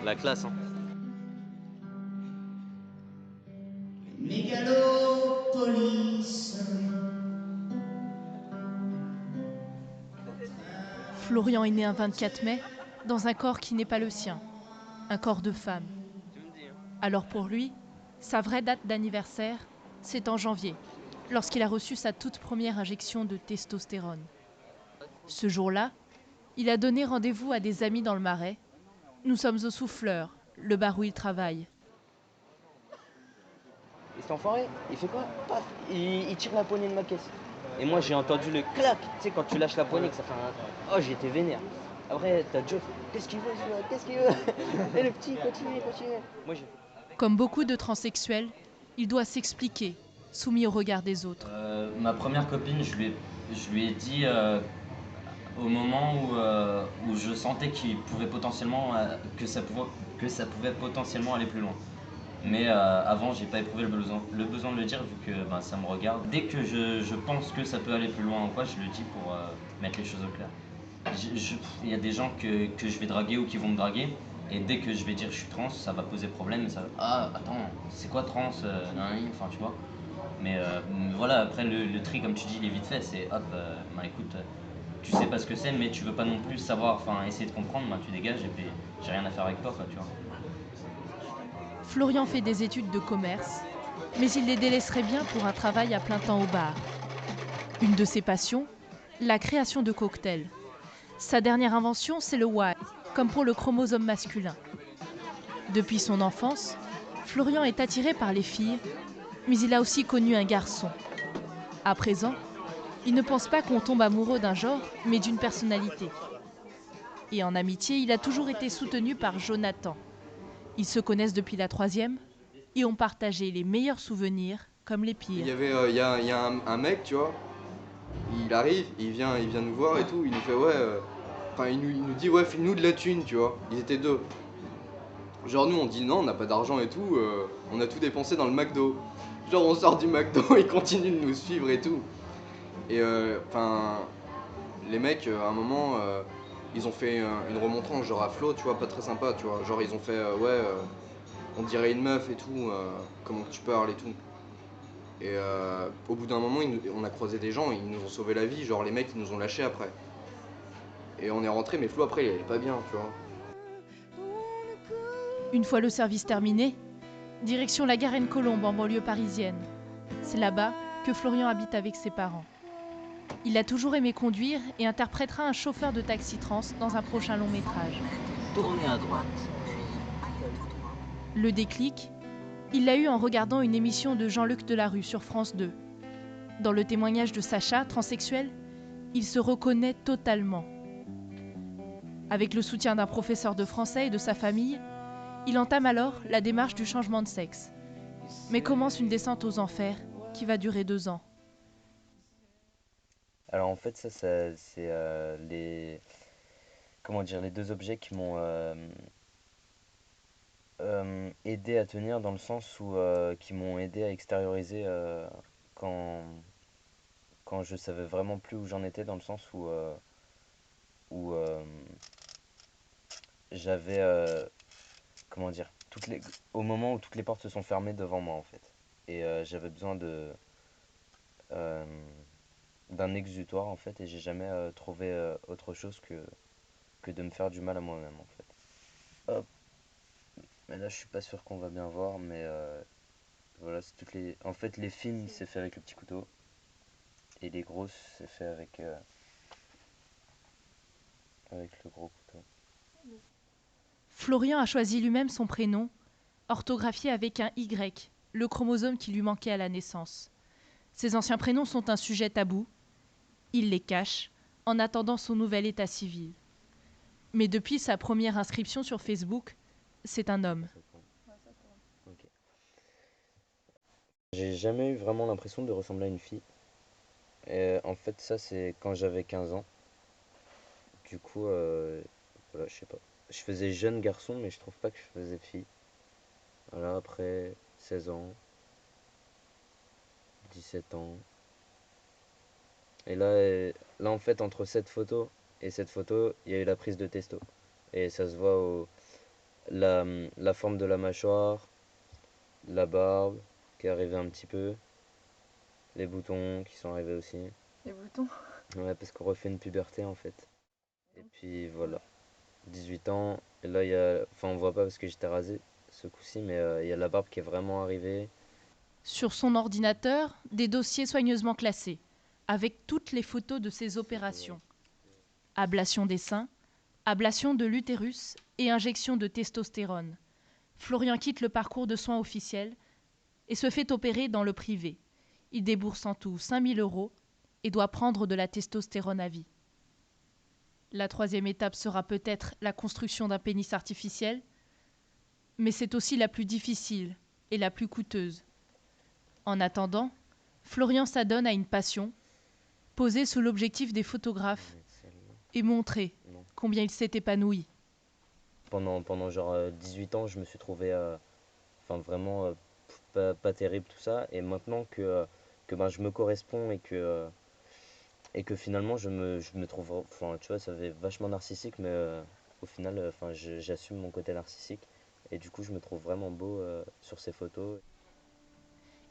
La classe, hein. Mégalopolis. Florian est né un 24 mai dans un corps qui n'est pas le sien, un corps de femme. Alors pour lui, sa vraie date d'anniversaire, c'est en janvier, lorsqu'il a reçu sa toute première injection de testostérone. Ce jour-là, il a donné rendez-vous à des amis dans le Marais. Nous sommes au Souffleur, le bar où il travaille. Et cet enfoiré, il fait quoi? Paf, il tire la poignée de ma caisse. Et moi j'ai entendu le clac, tu sais quand tu lâches la poignée que ça fait un... Oh j'étais vénère. Après t'as Joe, qu'est-ce qu'il veut celui-là? Qu'est-ce qu'il veut? Et le petit, continue. Moi j'ai... Comme beaucoup de transsexuels, il doit s'expliquer, soumis au regard des autres. Ma première copine, je lui ai dit au moment où je sentais qu'il pouvait potentiellement, que ça pouvait potentiellement aller plus loin. Mais avant, j'ai pas éprouvé le besoin de le dire vu que ça me regarde. Dès que je pense que ça peut aller plus loin ou quoi, je le dis pour mettre les choses au clair. Il y a des gens que je vais draguer ou qui vont me draguer, et dès que je vais dire je suis trans, ça va poser problème. Et ça, ah, attends, c'est quoi trans enfin, tu vois. Mais voilà, après le tri, comme tu dis, il est vite fait. C'est hop, écoute, tu sais pas ce que c'est, mais tu veux pas non plus savoir, enfin, essayer de comprendre, tu dégages et puis j'ai rien à faire avec toi, quoi, tu vois. Florian fait des études de commerce, mais il les délaisserait bien pour un travail à plein temps au bar. Une de ses passions, la création de cocktails. Sa dernière invention, c'est le Y, comme pour le chromosome masculin. Depuis son enfance, Florian est attiré par les filles, mais il a aussi connu un garçon. À présent, il ne pense pas qu'on tombe amoureux d'un genre, mais d'une personnalité. Et en amitié, il a toujours été soutenu par Jonathan. Ils se connaissent depuis la 3e et ont partagé les meilleurs souvenirs comme les pires. Il y a un mec, tu vois, il arrive, il vient nous voir et tout, il nous fait ouais, il nous dit ouais, file-nous de la thune, tu vois. Ils étaient deux. Genre nous on dit non, on n'a pas d'argent et tout, on a tout dépensé dans le McDo. Genre on sort du McDo, il continue de nous suivre et tout. Et les mecs à un moment, ils ont fait une remontrance genre à flot, tu vois, pas très sympa, tu vois. Genre ils ont fait on dirait une meuf et tout, comment tu parles et tout. Et au bout d'un moment, on a croisé des gens, ils nous ont sauvé la vie, genre les mecs ils nous ont lâchés après. Et on est rentré, mais Flo après il allait pas bien, tu vois. Une fois le service terminé, direction la Garenne-Colombe en banlieue parisienne. C'est là-bas que Florian habite avec ses parents. Il a toujours aimé conduire et interprétera un chauffeur de taxi trans dans un prochain long métrage. Tournez à droite. Le déclic, il l'a eu en regardant une émission de Jean-Luc Delarue sur France 2. Dans le témoignage de Sacha, transsexuel, il se reconnaît totalement. Avec le soutien d'un professeur de français et de sa famille, il entame alors la démarche du changement de sexe. Mais commence une descente aux enfers qui va durer 2 ans. Alors en fait, c'est les deux objets qui m'ont aidé à tenir dans le sens où qui m'ont aidé à extérioriser quand quand je savais vraiment plus où j'en étais dans le sens où j'avais comment dire au moment où toutes les portes se sont fermées devant moi en fait et j'avais besoin de euh, d'un exutoire en fait et j'ai jamais trouvé autre chose que de me faire du mal à moi-même en fait. Hop. Mais là je suis pas sûr qu'on va bien voir mais voilà c'est toutes les en fait les fines c'est fait avec le petit couteau et les grosses c'est fait avec le gros couteau. Florian a choisi lui-même son prénom, orthographié avec un Y, le chromosome qui lui manquait à la naissance. Ses anciens prénoms sont un sujet tabou. Il les cache en attendant son nouvel état civil. Mais depuis sa première inscription sur Facebook, c'est un homme. Ok. J'ai jamais eu vraiment l'impression de ressembler à une fille. Et en fait, ça, c'est quand j'avais 15 ans. Du coup, voilà, je sais pas. Je faisais jeune garçon, mais je trouve pas que je faisais fille. Voilà, après 16 ans, 17 ans. Et là, en fait, entre cette photo et cette photo, il y a eu la prise de testo. Et ça se voit la forme de la mâchoire, la barbe qui est arrivée un petit peu, les boutons qui sont arrivés aussi. Les boutons. Ouais, parce qu'on refait une puberté en fait. Et puis voilà, 18 ans, et là il y a, enfin on voit pas parce que j'étais rasé ce coup-ci, mais il y a la barbe qui est vraiment arrivée. Sur son ordinateur, des dossiers soigneusement classés, avec toutes les photos de ses opérations. Ablation des seins, ablation de l'utérus et injection de testostérone. Florian quitte le parcours de soins officiel et se fait opérer dans le privé. Il débourse en tout 5 000 € et doit prendre de la testostérone à vie. La troisième étape sera peut-être la construction d'un pénis artificiel, mais c'est aussi la plus difficile et la plus coûteuse. En attendant, Florian s'adonne à une passion, poser sous l'objectif des photographes et montrer combien il s'est épanoui. Pendant genre 18 ans, je me suis trouvé enfin vraiment pas terrible tout ça. Et maintenant que ben, je me corresponds et que finalement je me trouve, enfin tu vois, ça fait vachement narcissique, mais au final, enfin j'assume mon côté narcissique. Et du coup, je me trouve vraiment beau sur ces photos.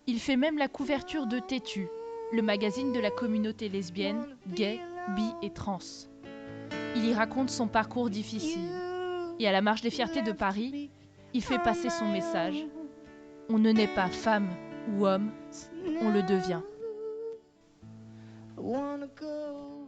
Il fait même la couverture de Têtu, le magazine de la communauté lesbienne, gay, bi et trans. Il y raconte son parcours difficile. Et à la Marche des Fiertés de Paris, il fait passer son message. On ne naît pas femme ou homme, on le devient. Wanna go